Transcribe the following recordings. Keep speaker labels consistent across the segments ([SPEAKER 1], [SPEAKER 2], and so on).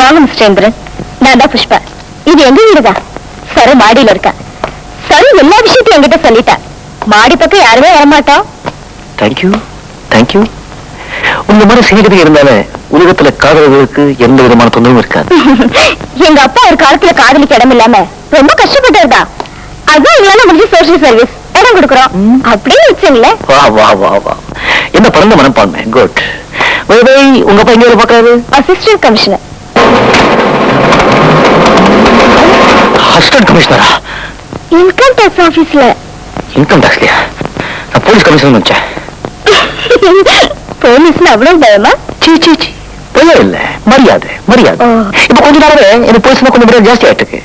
[SPEAKER 1] வாங்க மிஸ்டர் இந்திரன், நான் தான் புஷ்பா. இது எங்க வீடுதான். சரு மாடியில இருக்கா. சரு எல்லா விஷயத்தையும் என்கிட்ட சொல்லிட்டா. மாடி பக்கம் யாருமே வரமாட்டோம்.
[SPEAKER 2] Thank you thank you. உங்க மாதிரி சிநேகிதம் இருந்தால உலகத்துல காதலர்களுக்கு எந்த விதமான தொந்தரவும் இருக்காது.
[SPEAKER 1] எங்க அப்பா ஒரு காலத்துல காதலிக்க இடம் இல்லாம ரொம்ப கஷ்டப்பட்டதுதா. அதுதான் எங்களால முடிஞ்ச சோசியல் சர்வீஸ் இடம் கொடுக்குறோம். அப்படியே வச்சுங்களே.
[SPEAKER 2] வா வா வா வா, என்ன பரந்த மனப்பான்மை. குட். உங்க அப்பா எங்க பாக்குறாரு?
[SPEAKER 1] Assistant commissioner.
[SPEAKER 2] அசிஸ்டன்ட் கமிஷனரா?
[SPEAKER 1] இன்கம் டாக்ஸ் ஆபீஸ்ல.
[SPEAKER 2] இன்கம் டாக்ஸ்லயா? நான் போலீஸ் கமிஷனர் நினைச்சேன்.
[SPEAKER 1] போலீஸ்ல அவ்வளவு பயமா?
[SPEAKER 2] சீ சீ சீ, பயம் இல்ல, மரியாதை மரியாதை. இப்ப கொஞ்ச நாளாவே எனக்கு போலீஸ்னா கொஞ்சம் மரியாதை ஜாஸ்தி ஆயிட்டு இருக்கு.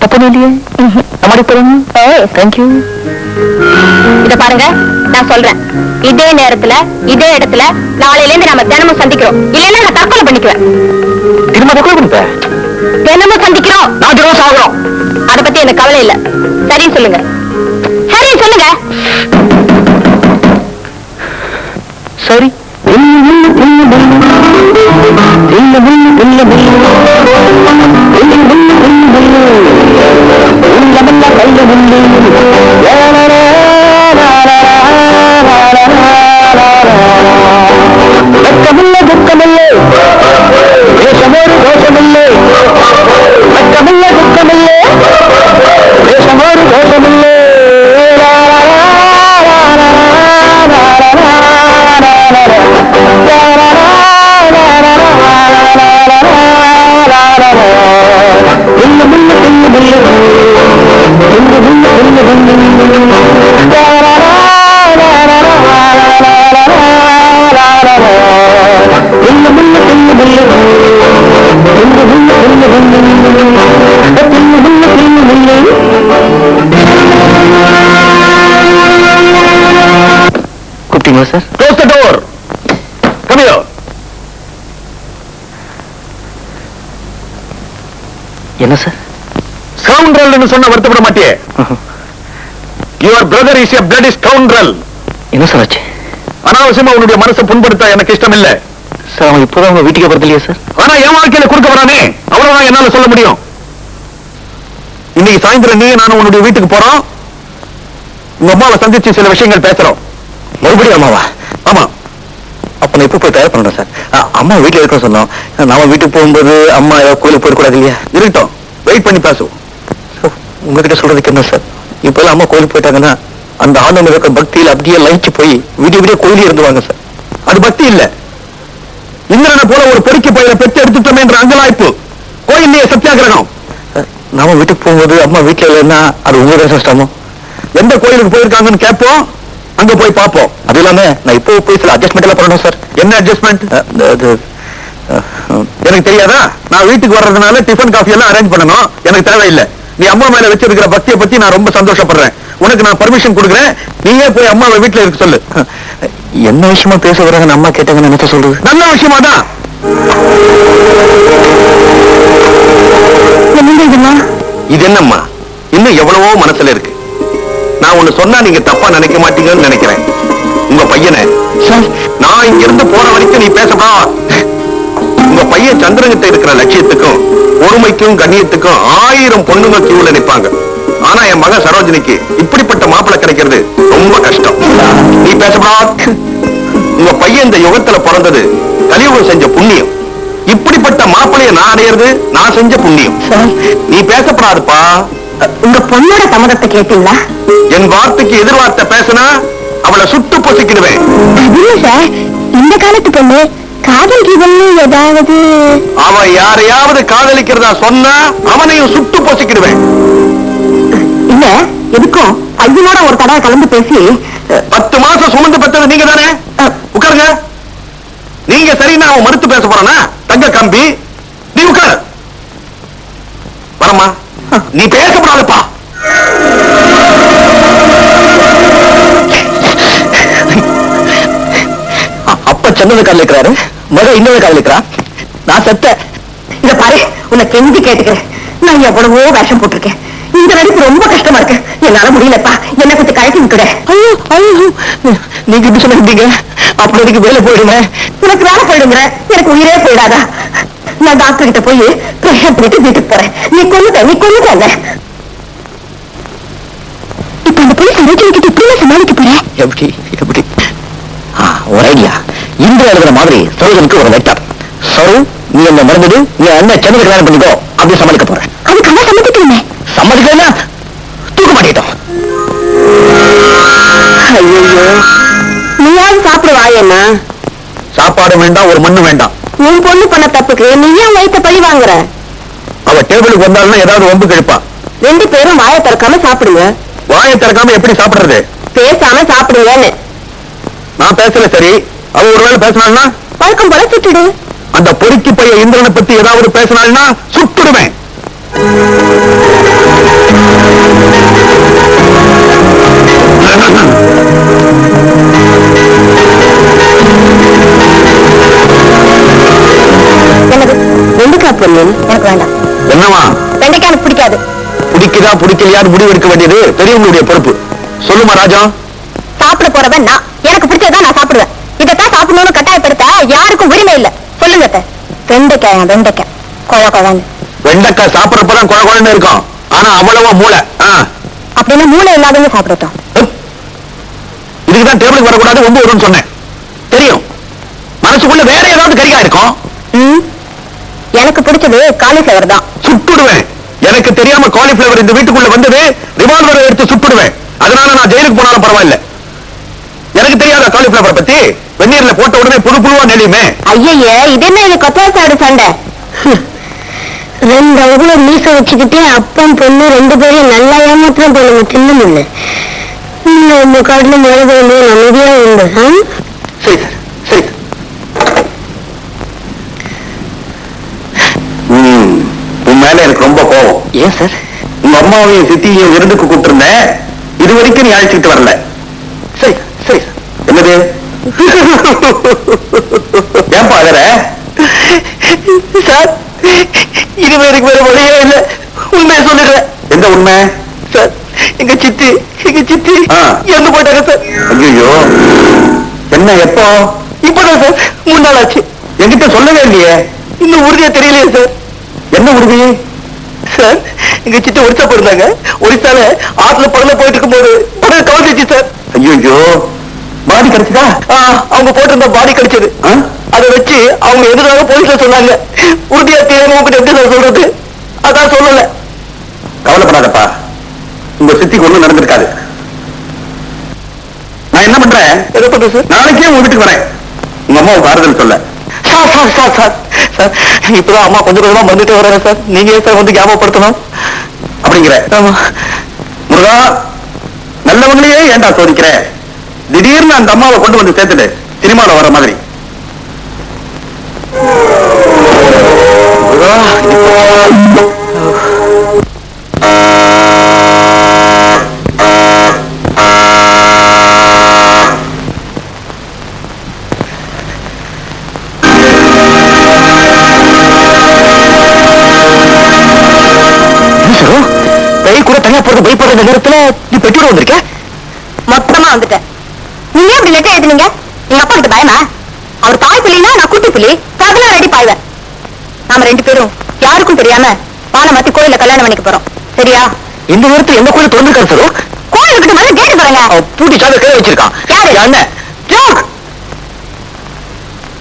[SPEAKER 2] தப்பு இல்லையே? நம்ம போறோம். தேங்க்யூ.
[SPEAKER 1] இத பாருங்க, நான் சொல்றேன், இதே நேரத்துல இதே இடத்துல நாளையில இருந்து நம்ம தினமும் சந்திக்கிறோம். இல்லைன்னா நான் தற்கொலை பண்ணிக்குவேன்.
[SPEAKER 2] திரும்ப தற்கொலை பண்ணிப்பேன்?
[SPEAKER 1] தினமும் சந்திக்கிறோம்.
[SPEAKER 2] நான் தினம் சாகுறோம்.
[SPEAKER 1] அத பத்தி எனக்கு கவலை இல்ல. சரின்னு சொல்லுங்க, சரின்னு சொல்லுங்க.
[SPEAKER 2] சரி. Sir, close the door. Come here. என்ன சார்? Scoundrel ன்னு சொன்னா வருத்தப்பட மாட்டியே? Your brother is a bloody scoundrel. என்ன சார் ஆச்சு? அனாவசியமா உன்னுடைய மனசை புண்படுத்த எனக்கு இஷ்டம் இல்ல. சார், அவன் இப்போதான் உங்க வீட்டுக்கு வரதில்லையா சார்? ஆனா என் வாழ்க்கையில குறுக்க வரானே, அவ்வளவுதான் என்னால சொல்ல முடியும். இன்னைக்கு சாயந்தரம் நீ நானும் உன்னுடைய வீட்டுக்கு போறோம். உங்க அம்மாவை சந்திச்சு சில விஷயங்கள் பேசுறோம். மறுபடியும் அம்மாவா? ஆமா. அப்ப நான் இப்ப போய் தயார் பண்றேன் சார். அம்மா வீட்டுல இருக்க சொன்னோம். நாம வீட்டுக்கு போகும்போது அம்மா ஏதாவது கோயிலுக்கு போயிடக்கூடாது இல்லையா? இருக்கட்டும், வெயிட் பண்ணி பேசுவோம். உங்ககிட்ட சொல்றதுக்கு என்ன சார், இப்ப அம்மா கோயிலுக்கு போயிட்டாங்கன்னா அந்த ஆண்டவன் இருக்க பக்தியில் அப்படியே லயிச்சு போய் விடிய விடிய கோயிலே இருந்துவாங்க சார். அது பக்தி இல்ல. இந்திரனை போல ஒரு பொறுக்கி பயிரை பெற்று எடுத்துட்டோமே என்ற அங்கலாய்ப்பு. கோயிலே சத்தியாகிரகம். நாம வீட்டுக்கு போகும்போது அம்மா வீட்டுல இல்லைன்னா அது உங்க கஷ்டமோ. எந்த கோயிலுக்கு போயிருக்காங்கன்னு கேட்போம், அங்க போய் பார்ப்போம். அது இல்லாம நான் இப்போ போய் சில அட்ஜஸ்ட்மெண்ட் எல்லாம் பண்ணணும் சார். என்ன அட்ஜஸ்ட்மெண்ட்? எனக்கு தெரியாதா? நான் வீட்டுக்கு வர்றதுனால டிஃபன் காஃபி எல்லாம் அரேஞ்ச் பண்ணணும். எனக்கு தேவையில்லை. நீ அம்மா மேல வச்சிருக்கிற பக்தியை பத்தி நான் ரொம்ப சந்தோஷப்படுறேன். உனக்கு நான் பர்மிஷன் கொடுக்குறேன். நீயே போய் அம்மாவை வீட்டுல இருக்க சொல்லு. என்ன விஷயமா பேச வராங்க அம்மா கேட்டாங்கன்னு நினைச்ச சொல்றது? நல்ல விஷயமா தான். இது என்னம்மா, இன்னும் எவ்வளவோ மனசுல இருக்கு. நான் ஒண்ணு சொன்னா நீங்க தப்பா நினைக்க மாட்டீங்கன்னு நினைக்கிறேன். உங்க பையனை நான் இங்க இருந்து போற வரைக்கும் நீ பேசப்பா. உங்க பையன் சந்திரகிட்ட இருக்கிற லட்சியத்துக்கும் பொறுமைக்கும் கண்ணியத்துக்கும் 1000 பொண்ணுங்க கியூல நிப்பாங்க. ஆனா என் மகன் சரோஜினிக்கு இப்படிப்பட்ட மாப்பிள்ளை கிடைக்கிறது ரொம்ப கஷ்டம். நீ பேசப்பா. உங்க பையன் இந்த யுகத்துல பிறந்தது கலியுகம் செஞ்ச புண்ணியம். இப்படிப்பட்ட மாப்பிள்ளைய நான் அடையிறது நான் செஞ்ச புண்ணியம். நீ பேசப்படாதுப்பா.
[SPEAKER 1] உங்க பொண்ணோட சம்மதத்தை கேட்டீங்களா?
[SPEAKER 2] என் வார்த்தைக்கு எதிர்வார்த்தை பேசினா அவளை சுட்டு பொசுக்கிடுவேன்.
[SPEAKER 1] சார், இந்த காலத்து பொண்ணு காதல் கீதல்னு ஏதாவது?
[SPEAKER 2] அவன் யாரையாவது காதலிக்கிறதா சொன்னா அவனையும் சுட்டு பொசுக்கிடுவேன்.
[SPEAKER 1] இல்ல, எதுக்கும் ஐயனோட ஒரு தடவை கலந்து பேசி
[SPEAKER 2] 10 மாசம் சுமந்து பெற்றது நீங்க தானே? உட்காருங்க. நீங்க சரின்னா அவன் மறுத்து பேச போறானா? தங்க கம்பி, நீ உட்காரு. வரமா, நீ பேசப்படாதப்பா. அப்ப சின்னது காதலிக்கிறாரு, மக இன்னொரு காதலிக்கிறா. நான் செத்த.
[SPEAKER 1] இத பாரு, உன்னை கெஞ்சி கேட்டுக்கிறேன். நான் எவ்வளவோ வேஷம் போட்டிருக்கேன். இந்த நடிப்பு ரொம்ப கஷ்டமா இருக்கு. என்னால முடியலப்பா. என்ன பத்தி கழட்டி விட்டுட.
[SPEAKER 2] ஐயோ ஐயோ, நீங்க இப்படி சொல்லிட்டீங்க. அப்படி எனக்கு வேலை போயிடுங்க.
[SPEAKER 1] உனக்கு வேலை போயிடுங்க, எனக்கு உயிரே போயிடாதா? நான் டாக்டர் கிட்ட போய் பிரஷர் பண்ணிட்டு வீட்டுக்கு போறேன். நீ கொல்லுத இப்ப அந்த போலீஸ் கிட்ட இப்படி சமாளிக்க போறேன்.
[SPEAKER 3] எப்படி எப்படி ஒரு ஐடியா. இன்று எழுதுற மாதிரி சரோஜனுக்கு ஒரு லெட்டர். சரு, நீ என்ன மறந்துடு, நீ அண்ணன் சென்னை கல்யாணம் பண்ணிக்கோ, அப்படி சமாளிக்க போறேன்.
[SPEAKER 1] அதுக்கு அம்மா சம்மதிக்கணுமே.
[SPEAKER 3] சம்மதிக்கலன்னா தூக்க மாட்டேன்.
[SPEAKER 1] ஐயோ, நீயாவது சாப்பிடுவாயேன்னா?
[SPEAKER 2] சாப்பாடு வேண்டாம், ஒரு மண்ணு வேண்டாம்.
[SPEAKER 1] உன் பொண்ணு பண்ண தப்புக்கு நீ ஏன் வயிற்ற பழி வாங்குற?
[SPEAKER 2] அவ டேபிளுக்கு வந்தாலும் ஏதாவது ஒம்பு கழிப்பா.
[SPEAKER 1] 2 பேரும் வாயை திறக்காம சாப்பிடுங்க.
[SPEAKER 2] வாயை திறக்காம எப்படி சாப்பிடுறது?
[SPEAKER 1] பேசாம சாப்பிடுங்கன்னு.
[SPEAKER 2] நான் பேசல சரி, அவ ஒருவேளை பேசினாள்னா
[SPEAKER 1] பழக்கம் போல சுட்டுடு.
[SPEAKER 2] அந்த பொறுக்கி பைய இந்திரனை பத்தி ஏதாவது பேசினாள்னா சுட்டுடுவேன்.
[SPEAKER 1] எனக்கு வெண்டைக்காய் பொண்ணு எனக்கு வேண்டாம்.
[SPEAKER 2] என்னவா?
[SPEAKER 1] வெண்டைக்காய் எனக்கு பிடிக்காது.
[SPEAKER 2] பிடிக்குதா பிடிக்கலையான்னு முடிவு எடுக்க வேண்டியது பெரியவங்களுடைய பொறுப்பு. சொல்லுமா ராஜா?
[SPEAKER 1] சாப்பிட போறவன் நான். எனக்கு பிடிச்சதான் நான் சாப்பிடுவேன். இதைத்தான் சாப்பிடணும்னு கட்டாயப்படுத்த யாருக்கும் உரிமை இல்ல. சொல்லுங்க. வெண்டைக்காய் கொழ கொழன்னு.
[SPEAKER 2] வெண்டைக்காய் சாப்பிடறப்பதான் கொழ கொழன்னு இருக்கும். ஆனா அவ்வளவா மூளை.
[SPEAKER 1] அப்படின்னா மூளை இல்லாதவங்க சாப்பிடட்டும்.
[SPEAKER 2] இதுக்குதான் டேபிளுக்கு வரக்கூடாது, ரொம்ப வரும்னு சொன்னேன். தெரியும், மனசுக்குள்ள வேற ஏதாவது கரியா இருக்கும்.
[SPEAKER 1] எனக்கு பிடிச்சது காலிஃபிளவர் தான்.
[SPEAKER 2] சுட்டுடுவேன். எனக்கு தெரியாம காலிஃபிளவர் இந்த வீட்டுக்குள்ள வந்தது, ரிவால்வரை எடுத்து சுட்டுடுவேன். அதனால நான் ஜெயிலுக்கு போனாலும் பரவாயில்ல. எனக்கு தெரியாத காலிஃபிளவர் பத்தி வெந்நீர்ல போட்ட உடனே புழு புழுவா நெளியுமே.
[SPEAKER 1] ஐயே, இது என்ன இது கொத்தாசாடு சண்டை? 2 அங்குல மீச வச்சுக்கிட்டே அப்பன் பொண்ணு 2 பேரையும் நல்லா ஏமாத்திரம் போல தின்னு முடியல. நம்ம காட்டுல மழை பெய்யும்போது அமைதியா உண்டு.
[SPEAKER 2] சரி சார், சரி. உன் மேல எனக்கு ரொம்ப கோவம்.
[SPEAKER 3] ஏன் சார்?
[SPEAKER 2] உங்க அம்மாவையும் சித்தியையும் விருந்துக்கு கூப்பிட்டுருந்தேன், இது வரைக்கும் நீ அழைச்சிட்டு வரல.
[SPEAKER 3] சரி சரி.
[SPEAKER 2] என்னது? ஏன் பாக்குற
[SPEAKER 3] சார்? இனிமே எனக்கு வேற வழியே இல்லை. உண்மையை சொல்லிடுறேன்.
[SPEAKER 2] எந்த உண்மை?
[SPEAKER 3] சார், எங்க சித்தி இறந்து போயிட்டாங்க சார்.
[SPEAKER 2] ஐயோ, என்ன எப்போ?
[SPEAKER 3] இப்பதான் சார், 3 நாள் ஆச்சு.
[SPEAKER 2] என்கிட்ட சொல்லவே இல்லையே.
[SPEAKER 3] இன்னும் உறுதியா தெரியலையே சார்.
[SPEAKER 2] என்ன உறுதி?
[SPEAKER 3] சார், எங்க சித்தி ஒரிசா போயிருந்தாங்க. ஒரிசால ஆத்துல படல போயிட்டு இருக்கும்போது படகு கவர்ந்துச்சு சார்.
[SPEAKER 2] ஐயோ, பாடி கிடைச்சதா?
[SPEAKER 3] அவங்க போட்டிருந்த பாடி கிடைச்சது. அதை வச்சு அவங்க எதிராக போலீஸ்ல சொன்னாங்க. உறுதியா தெரியாம உங்ககிட்ட எப்படி சார் சொல்றது? அதான் சொல்லல.
[SPEAKER 2] கவலைப்படாதப்பா, உங்க சித்திக்கு ஒண்ணும் நடந்திருக்காது. நான் என்ன பண்றேன்?
[SPEAKER 3] என்ன பண்றேன் சார்?
[SPEAKER 2] நாளைக்கே உங்க வீட்டுக்கு வரேன், உங்க அம்மாவுக்கு ஆறுதல் சொல்ல.
[SPEAKER 3] Sir sir sir sir sir, இப்பதான் அம்மா கொஞ்சம் கொஞ்சமா வந்துட்டு வர்றாங்க சார். நீங்க சார் வந்து ஞாபகப்படுத்தணும்
[SPEAKER 2] அப்படிங்கிற.
[SPEAKER 3] ஆமா.
[SPEAKER 2] முருகா, நல்லவங்களையே ஏன்டா சோதிக்கிற? திடீர்னு அந்த அம்மாவை கொண்டு வந்து சேர்த்துடு, சினிமால வர மாதிரி.
[SPEAKER 3] பயப்படுற நேரத்துல நீ பெற்றோர் வந்திருக்க?
[SPEAKER 1] மொத்தமா வந்துட்டேன். நீங்க அப்படி லெட்டர் எழுதுனீங்க? எங்க அப்பா கிட்ட பயமா? அவர் தாய் பிள்ளைனா நான் குட்டி பிள்ளை, 16 அடி பாய்வேன். நாம 2 பேரும் யாருக்கும் தெரியாம பாலை மாத்தி கோயில கல்யாணம் பண்ணிக்க போறோம். சரியா?
[SPEAKER 3] இந்த நேரத்துல எந்த கோயில் திறந்துருக்காரு சார்?
[SPEAKER 1] கோயில் கிட்ட வந்து கேட்டு பாருங்க.
[SPEAKER 3] பூட்டி சாத கீழே வச்சிருக்கான்.
[SPEAKER 1] யாரு?
[SPEAKER 3] அண்ணன்.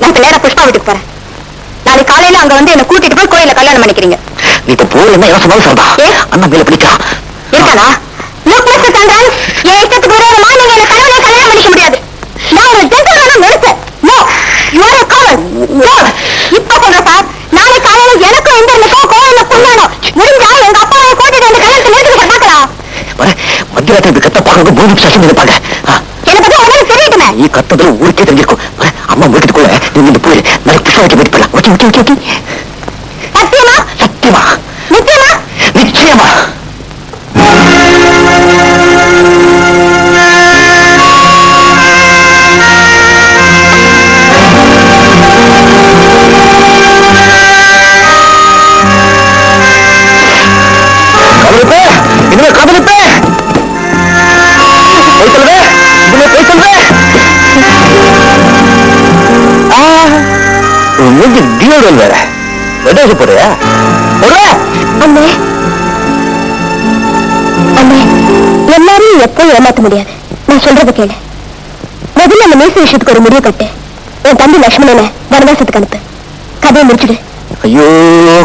[SPEAKER 1] நான் இப்ப நேரம் புஷ்பா வீட்டுக்கு போறேன். நாளைக்கு காலையில அங்க வந்து என்ன கூட்டிட்டு போய் கோயில கல்யாணம் பண்ணிக்கிறீங்க.
[SPEAKER 3] நீ இப்ப போகலன்னா என்ன சொன்னாலும் சொல்றா. அண்ணா மேல பிடிச்சா
[SPEAKER 1] இருக்கானா? லுக் மிஸ்டர் சந்திரன், என் இஷ்டத்துக்கு விரோதமா நீங்க என்ன கனவுல கல்யாணம் பண்ணிக்க முடியாது. நான் ஒரு ஜென்டில்மேனா நிறுத்தேன். No, you are a coward. No, இப்ப சொல்றேன் சார். நாளை காலையில எனக்கும் இந்த கோயில கொண்டாடும். முடிஞ்சா எங்க அப்பாவை கூட்டிட்டு வந்து கல்யாணத்தை நிறுத்திக்க பாக்கலாம்.
[SPEAKER 3] மத்தியராத்திரி கத்த பாக்குறது போது சட்டம் இருப்பாங்க.
[SPEAKER 1] எனக்கு தான் உடனே தெரியட்டுமே.
[SPEAKER 3] நீ கத்ததுல ஊருக்கே தெரிஞ்சிருக்கும். அம்மா வீட்டுக்குள்ள நீ இந்த போய் நாளைக்கு புஷ்பா வச்சு போயிட்டு போயிடலாம். Okay okay okay.
[SPEAKER 1] சத்தியமா?
[SPEAKER 3] சத்தியமா
[SPEAKER 1] நிச்சயமா?
[SPEAKER 3] நிச்சயமா. மெட்ராஸ் போறியா?
[SPEAKER 1] அம்மே அம்மே, எல்லாரையும் எப்பவும் ஏமாத்த முடியாது. நான் சொல்றத கேளு. முதல்ல அந்த மீச விஷயத்துக்கு ஒரு முடிவு கட்டு. என் தம்பி லட்சுமணனை வனவாசத்துக்கு அனுப்பு. கதையை முடிச்சுடு.
[SPEAKER 3] ஐயோ,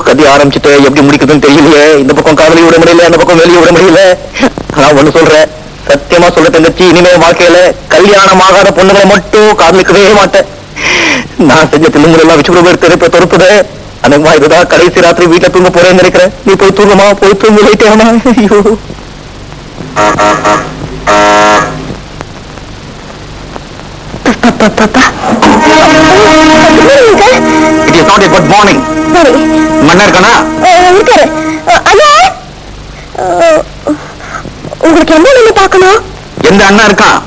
[SPEAKER 3] கதை ஆரம்பிச்சுட்டு எப்படி முடிக்குதுன்னு தெரியலையே. இந்த பக்கம் காதலி விட முடியல, அந்த பக்கம் வெளியே விட முடியல. நான் ஒண்ணு சொல்றேன், சத்தியமா சொல்ல தங்கச்சி, இனிமே வாழ்க்கையில கல்யாணம் ஆகாத பொண்ணுங்களை மட்டும் காதலிக்கவே மாட்டேன். நான் செஞ்ச தில்லுமுறை எல்லாம் வச்சு கூட திருப்ப தொடுப்புத. அனங்கமா இதுதான் கடைசி ராத்திரி வீட்டுல தூங்க போறேன்னு நினைக்கிறேன். நீ போய் தூங்கமா, போய் தூங்க போயிட்டேமா. ஐயோ, it is not a good morning. மன்னர் இருக்கானா?
[SPEAKER 1] இருக்காரு. ஐயா, உங்களுக்கு எந்த நிலை பார்க்கணும்?
[SPEAKER 3] எந்த அண்ணா இருக்கான்?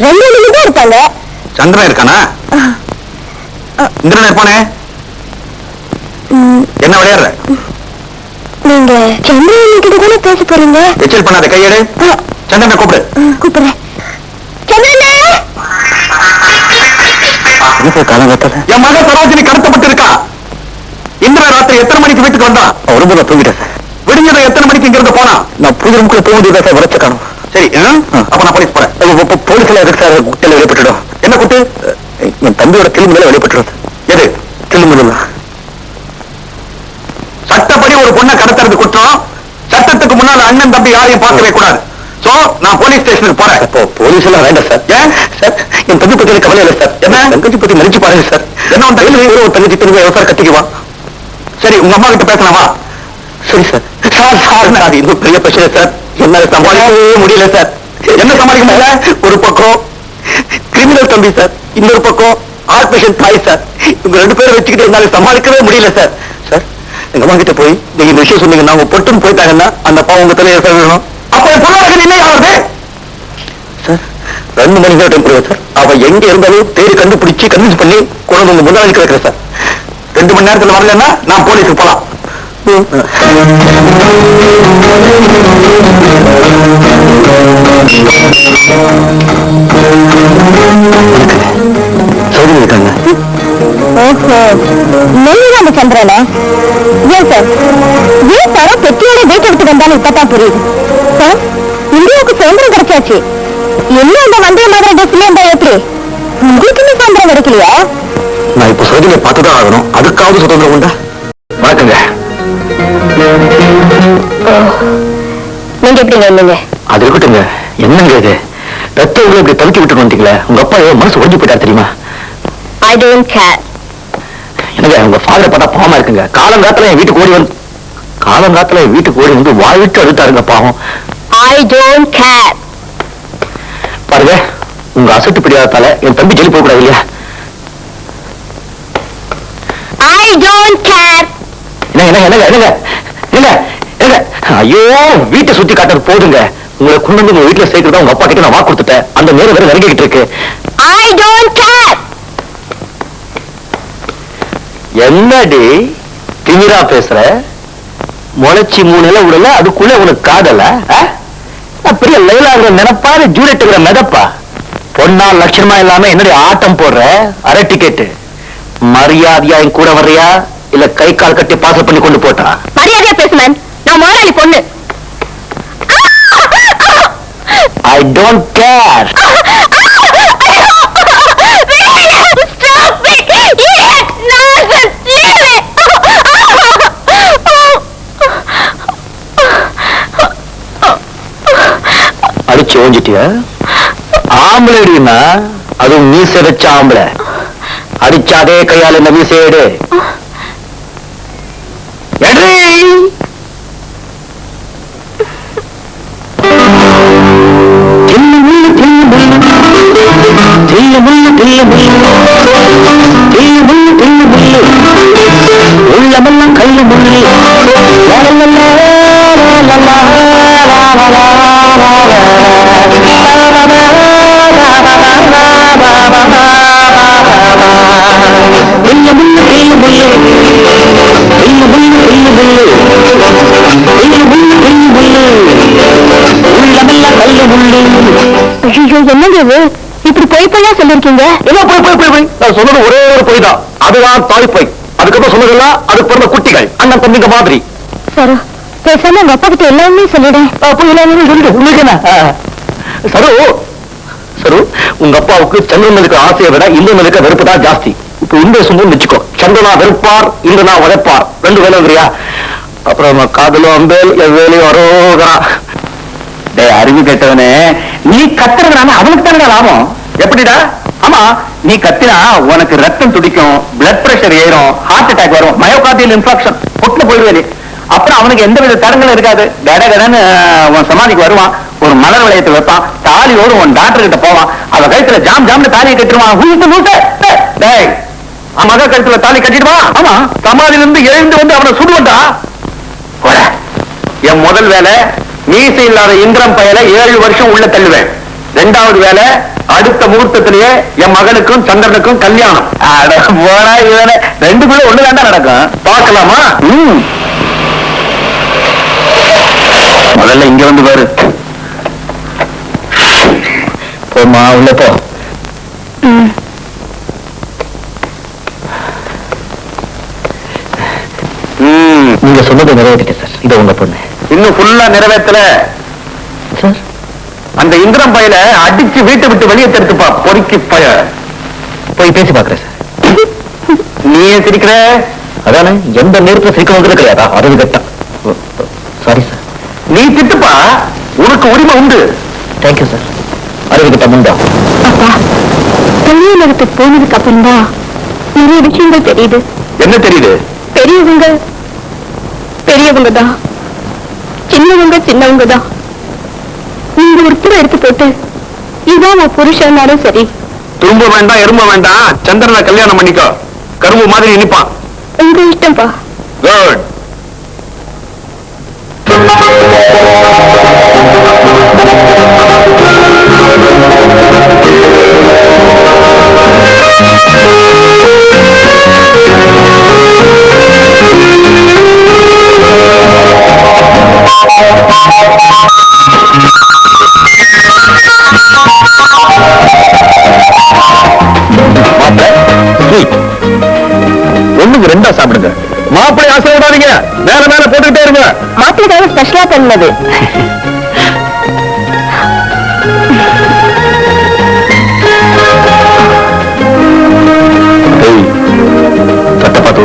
[SPEAKER 1] ரெண்டு நிலை தான் இருப்பாங்க.
[SPEAKER 3] சந்திரன் இருக்கானா? இந்திரன் இருப்பானே. என்ன விளையாடுற?
[SPEAKER 1] நீங்க சந்திரன் கிட்ட தானே பேச போறீங்க?
[SPEAKER 3] எச்சல் பண்ணாத, கையெடு. சந்திரனை கூப்பிடு.
[SPEAKER 1] கூப்பிடுறேன். சந்திரனே,
[SPEAKER 3] காலங்கத்தால என் மக சரோஜினி கடத்தப்பட்டு இருக்கா. இந்திரா ராத்திரி எத்தனை மணிக்கு வீட்டுக்கு வந்தா? ஒரு போல தூங்கிட்டேன் சார். விடுஞ்சதை எத்தனை மணிக்கு இங்கிருந்து போனா? நான் பூஜை ரூமுக்குள்ள போக முடியாத சார், வளர்ச்ச காணும். சரி, அப்ப நான் போலீஸ் போறேன். போலீஸ்ல எதுக்கு சார் குட்டையில வெளிப்பட்டுடும்? என்ன குட்டு? என் தம்பியோட கிளிமுதல வெளிப்பட்டுடும். எது கிளிமுதல்? சட்டப்படி ஒரு பொண்ணை கடத்துறது குற்றம். சட்டத்துக்கு முன்னால அண்ணன் தம்பி யாரையும் பார்க்கவே கூடாது. சோ நான் போலீஸ் ஸ்டேஷனுக்கு போறேன். இப்போ போலீஸ் எல்லாம் வேண்டாம் சார். ஏன் சார்? என் தம்பி பத்தி கவலை இல்லை சார். என்ன தங்கச்சி பத்தி நினைச்சு பாருங்க சார். என்ன ஒரு தங்கச்சி திரும்ப விவசாயம் கத்திக்குவா. சரி, உங்க அம்மா கிட்ட பேசலாமா? சரி சார். சார் சார், அது இன்னும் பெரிய பிரச்சனை சார். என்னால சமாளிக்கவே முடியல சார். என்ன சமாளிக்க முடியல? ஒரு பக்கம் கிரிமினல் தம்பி சார், இன்னொரு பக்கம் ஆர்டிபிஷியல் தாய் சார். இவங்க ரெண்டு பேரும் வச்சுக்கிட்டு என்னால சமாளிக்கவே முடியல சார். சார், எங்க அம்மா கிட்ட போய் நீங்க இந்த விஷயம் சொன்னீங்கன்னா அவங்க பொட்டுன்னு போயிட்டாங்கன்னா அந்த அப்பா உங்க தலையை சார் வேணும். அப்ப என் பொண்ணாக என்ன ஆகுது சார்? 2 மணி நேரம் டைம் சார். அவ எங்க இருந்தாலும் தேடி கண்டுபிடிச்சு கன்வின்ஸ் பண்ணி கொண்டு உங்க முன்னாடி கிடக்குறேன் சார். 2 மணி நேரத்தில் வரலன்னா நான் போலீஸுக்கு போலாம். சௌதரி இருக்காங்க.
[SPEAKER 1] ஓஹோ, நெல்லிதான் சந்திரனா? ஏன் சார், ஏன் சாரா பெட்டியோட வீட்டு எடுத்து வந்தாலும் இப்பதான் புரியுது சார். இந்தியாவுக்கு சுதந்திரம் கிடைச்சாச்சு. என்ன அந்த வந்தே மாதிரி ட்ரெஸ்ல இருந்தா எப்படி? உங்களுக்கு இன்னும் சுதந்திரம் கிடைக்கலையா?
[SPEAKER 3] நான் இப்ப சௌதரியை பார்த்துதான் ஆகணும். அதுக்காவது சுதந்திரம் உண்டா? வணக்கங்க.
[SPEAKER 1] நீங்க எப்படிங்க இருந்தீங்க?
[SPEAKER 3] அது இருக்கட்டுங்க. என்னங்க இது ரத்த உள்ள இப்படி தவிக்க விட்டு வந்தீங்களே. உங்க அப்பா மனசு ஒழிஞ்சு போயிட்டா தெரியுமா?
[SPEAKER 1] I don't care.
[SPEAKER 3] என்னங்க, உங்க ஃபாதரை பார்த்தா பாவமா இருக்குங்க. காலங்காத்துல என் வீட்டுக்கு ஓடி வந்து வாழ்விட்டு அழுத்தாருங்க பாவம்.
[SPEAKER 1] I don't care.
[SPEAKER 3] பாருங்க, உங்க அசட்டு பிடியாதத்தால என் தம்பி ஜெயில் போக கூடாது இல்லையா?
[SPEAKER 1] I don't care.
[SPEAKER 3] ஐயோ, வீட்டை சுத்தி காட்டுறது போதுங்க. உங்களை கொண்டு வந்து உங்க வீட்டுல சேர்க்கிறதா உங்க அப்பா கிட்ட நான் வாக்கு கொடுத்துட்டேன். அந்த நேரம் வேற நெருங்கிட்டு இருக்கு.
[SPEAKER 1] I don't care.
[SPEAKER 3] என்னடி திமிரா பேசுற? முளைச்சி 3 இலை விடல, அதுக்குள்ள உனக்கு காதல? பெரிய லைலாகிற நினைப்பாரு, ஜூலியட்டுகிற மிதப்பா. பொண்ணா லட்சணமா இல்லாம என்னுடைய ஆட்டம் போடுற அரை டிக்கெட்டு. மரியாதையா என் கூட வர்றியா இல்ல கை கால் கட்டி பாசல் பண்ணி கொண்டு போட்டா?
[SPEAKER 1] மரியாதையா பேசுனேன். நான் முதலாளி பொண்ணு.
[SPEAKER 3] I don't care. அடிச்சு ஓஞ்சிட்டியா? ஆம்பளைடினா அதுவும் மீச வச்ச ஆம்பளை. அடிச்சாதே கையால் என்ன மீசையேடு. உள்ளமெல்லாம் கையில் முள்ளி.
[SPEAKER 1] என்னங்க இது இப்படி பொய் பொய்யா சொல்லிருக்கீங்க?
[SPEAKER 3] நான் சொன்னது ஒரே ஒரு பொய் தான். அதுதான் தாய் பொய்.
[SPEAKER 2] அதுக்கப்புறம் சொன்னதெல்லாம் அதுக்கு பிறந்த குட்டிகள் அண்ணன் தம்பிங்க மாதிரி.
[SPEAKER 1] சரு பேசாம உங்க அப்பா கிட்ட எல்லாமே சொல்லிடுறேன்.
[SPEAKER 2] உங்களுக்கு என்ன சரு? சரு, உங்க அப்பாவுக்கு சந்திரன் இருக்க ஆசையை விட இந்திரன் இருக்க வெறுப்பு தான் ஜாஸ்தி. இப்ப இந்த சொந்தம் வச்சுக்கோ, சந்திரனா வெறுப்பார், இந்திரனா உழைப்பார், ரெண்டு வேலை இல்லையா? அப்புறம் காதலும் அம்பேல் வேலையும் வரோகிறான். அறிவு கேட்டவனே, நீ கத்துறதுனால அவனுக்கு தானே லாபம். எப்படிடா? ஆமா, நீ கத்தினா உனக்கு ரத்தம் துடிக்கும், பிளட் பிரஷர் ஏறும், ஹார்ட் அட்டாக் வரும், மயோகார்டியல் இன்ஃபெக்ஷன், பொட்டுல போயிடுவேன். அப்புறம் அவனுக்கு எந்த வித தடங்களும் இருக்காது. கடன்னு உன் சமாதிக்கு வருவான், ஒரு மலர் வளையத்தை வைப்பான், தாலியோடு உன் டாக்டர் கிட்ட போவான், அவ கழுத்துல ஜாம் ஜாம்னு தாலியை கட்டிடுவான். மக கழுத்துல தாலி கட்டிடுவான். ஆமா, சமாதியில இருந்து எழுந்து வந்து அவனை சுடுவா. என் முதல் வேலை மீசை இல்லாத இந்திரம் பயல 7 வருஷம் உள்ள தள்ளுவேன். 2வது வேலை அடுத்த முகூர்த்தத்திலேயே என் மகனுக்கும் சந்திரனுக்கும் கல்யாணம். ரெண்டுக்குள்ள ஒண்ணு தாண்டா நடக்கும். பார்க்கலாமா? முதல்ல இங்க வந்து பாரு. போமா, உள்ள போ. நீங்க சொன்னதை நிறைவேற்றிட்டேன் சார். இது உங்க பொண்ணு. இன்னும் ஃபுல்லா நிறைவேற்றல சார். அந்த இந்திரம் பையல அடிச்சு வீட்டை விட்டு வெளியே தடுத்துப்பா. பொறுக்கி பய போய் பேசி பாக்குறேன் சார். நீ ஏன் சிரிக்கிற? அதானே, எந்த நேரத்துல சிரிக்கணும் கிடையாதா? அது கட்டா. Sorry sir. நீ திட்டுப்பா, உனக்கு உரிமை உண்டு. Thank you sir. அறிவுகிட்ட முண்டா.
[SPEAKER 1] அப்பா, கல்யாணத்துக்கு போனதுக்கு அப்புறம் தான் நிறைய விஷயங்கள் தெரியுது.
[SPEAKER 2] என்ன தெரியுது?
[SPEAKER 1] பெரியவங்க பெரியவங்க தான், சின்னவங்க சின்னவங்க தான். நீங்க ஒருத்தர் எடுத்து போட்டு இதான் உன் புருஷனாலும் சரி.
[SPEAKER 2] துரும்ப வேண்டாம், எறும்ப வேண்டாம், சந்திரனை கல்யாணம் பண்ணிக்கோ. கரும்பு மாதிரி இனிப்பான்.
[SPEAKER 1] உங்க இஷ்டம்பா.
[SPEAKER 2] குட். ஒண்ணுக்கு 2 சாப்பிடுங்க. மாப்பிள்ளை ஆசை விடாதீங்க, மேல மேல போட்டுக்கிட்டே இருங்க.
[SPEAKER 1] மாப்பிள்ளைக்காக ஸ்பெஷலா பண்ணது.
[SPEAKER 2] சட்ட பார்த்து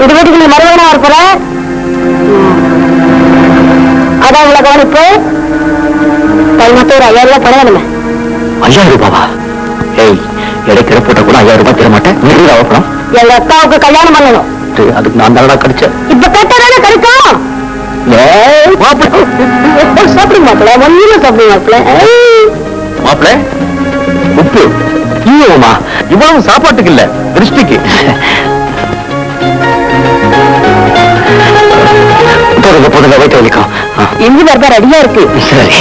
[SPEAKER 1] இது வீட்டுக்கு நீ மறுபடியும் இருப்ப. அதான் உங்களை கவனிப்பு. மொத்தம் ஒரு 5000 ரூபாய் பணம் வேணுமே.
[SPEAKER 2] 5000 ரூபாவா? ஏய், இடைக்கிற போட்ட கூட 5000 ரூபாய் தர மாட்டேன். நீ அவசரம்.
[SPEAKER 1] எங்க அக்காவுக்கு கல்யாணம் பண்ணணும்.
[SPEAKER 2] அதுக்கு நான் தானடா கிடைச்சேன்.
[SPEAKER 1] இப்ப கேட்டாதானே கிடைக்கும். சாப்பிடுங்க மாப்பிள்ள, ஒன்னும் சாப்பிடுங்க மாப்பிள்ள.
[SPEAKER 2] மாப்பிள்ள உப்பு ஈயமா? இவ்வளவு சாப்பாட்டுக்கு இல்ல, திருஷ்டிக்கு. போதுங்க, வைத்து வலிக்கும்.
[SPEAKER 1] இஞ்சி வரதா ரெடியா இருக்கு.
[SPEAKER 2] சரி,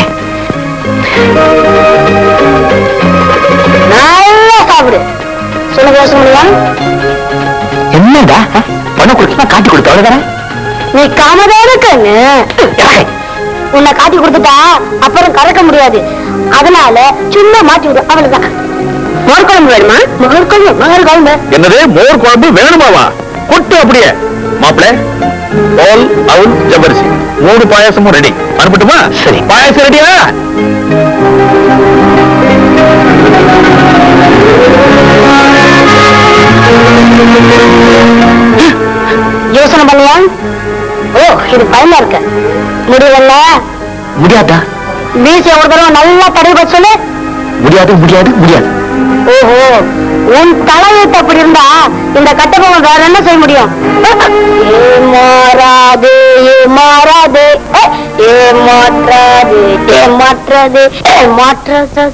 [SPEAKER 1] நல்லா சாப்பிடு. சொல்ல பேச முடியா?
[SPEAKER 2] என்னடா பணம் கொடுத்தா காட்டி கொடுத்த அவ்வளவுதானே?
[SPEAKER 1] நீ காமதான கண்ணு. உன்னை காட்டி கொடுத்துட்டா அப்புறம் கறக்க முடியாது. அதனால சும்மா மாட்டி விடு, அவ்வளவுதான். மோர் குழம்பு வேணுமா? மோர் குழம்பு.
[SPEAKER 2] என்னது மோர் குழம்பு வேணுமாவா? கொட்டு அப்படியே. மாப்பிள்ள பால் அவுல் ஜவ்வரிசி 3 பாயாசமும் ரெடி. அனுப்பட்டுமா? சரி. பாயாசம் ரெடியா?
[SPEAKER 1] யோசனை பண்ணியா? ஓ, இது பயமா இருக்க முடியல.
[SPEAKER 2] முடியாதா?
[SPEAKER 1] வீசி ஒரு தடவை நல்லா தடவை சொல்லு.
[SPEAKER 2] முடியாது முடியாது முடியாது.
[SPEAKER 1] ஓஹோ, உன் தலையெழுத்து அப்படி இருந்தா இந்த கட்டபொம்மன் வேற என்ன செய்ய முடியும்? ஏமாறாது ஏமாறாது ஏமாற்றாது ஏமாற்றாது ஏமாற்றாது.